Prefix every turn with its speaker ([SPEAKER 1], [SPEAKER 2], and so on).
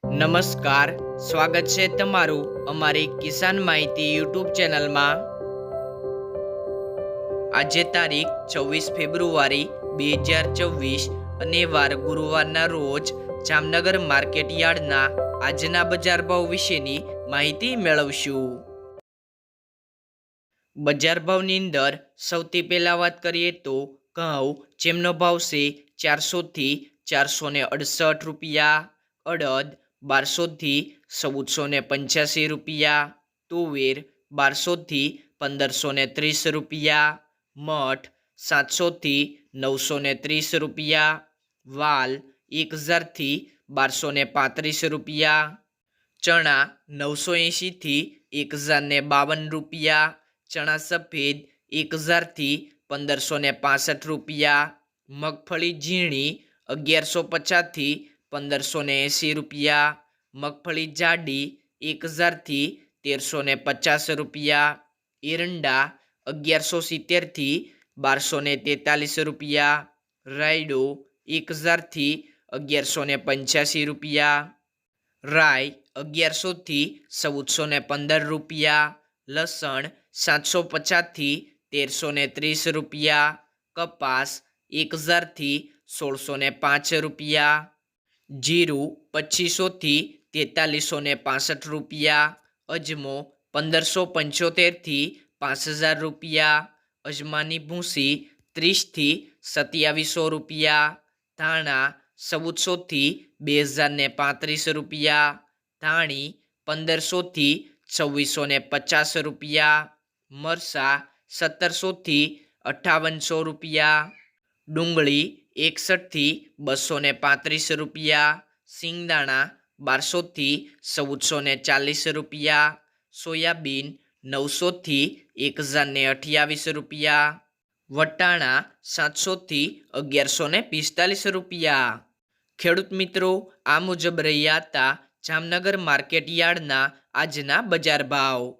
[SPEAKER 1] નમસ્કાર, સ્વાગત છે તમારું અમારી કિસાન માહિતી યુટ્યુબ ચેનલમાં। આજે તારીખ 24 ફેબ્રુઆરી 2024 અને વાર ગુરુવારના રોજ જામનગર માર્કેટ યાર્ડના આજના બજાર ભાવ વિશેની માહિતી મેળવશું। બજાર ભાવની અંદર સૌથી પહેલા વાત કરીએ તો ઘઉં, જેમનો ભાવ છે 400 થી 468 રૂપિયા, અડદ 1200 થી 1485 રૂપિયા, તુવેર 1200 થી 1530 રૂપિયા, મઠ 700 થી 930 રૂપિયા, વાલ 1000 થી 1235 રૂપિયા, ચણા 980 થી 1052 રૂપિયા, ચણા સફેદ 1000 થી 1565 રૂપિયા, મગફળી ઝીણી 1150 થી 1580 રૂપિયા, મગફળી જાડી 1000 થી 1350 રૂપિયા, એરંડા 1170 થી 1243 રૂપિયા, રાયડો 1000 થી 1185 રૂપિયા, રાઈ 1100 થી 1415 રૂપિયા, લસણ 750 થી 1330 રૂપિયા, કપાસ 1000 થી 1605 રૂપિયા, જીરું 2500 થી 4365 રૂપિયા, અજમો 1575 થી 5000 રૂપિયા, અજમાની ભૂસી 30 થી 2700 રૂપિયા, ધાણા 1400 થી 2035 રૂપિયા, ધાણી 1500 થી 2650 રૂપિયા, મરસા 1700 થી 5800 રૂપિયા, ડુંગળી 61 થી 235 રૂપિયા, સિંગદાણા 1200 થી 1440 રૂપિયા, સોયાબીન 900 થી 1028 રૂપિયા, વટાણા 700 થી 1145 રૂપિયા। ખેડૂત મિત્રો, આ મુજબ રહ્યા હતા જામનગર માર્કેટ યાર્ડના આજના બજાર ભાવ।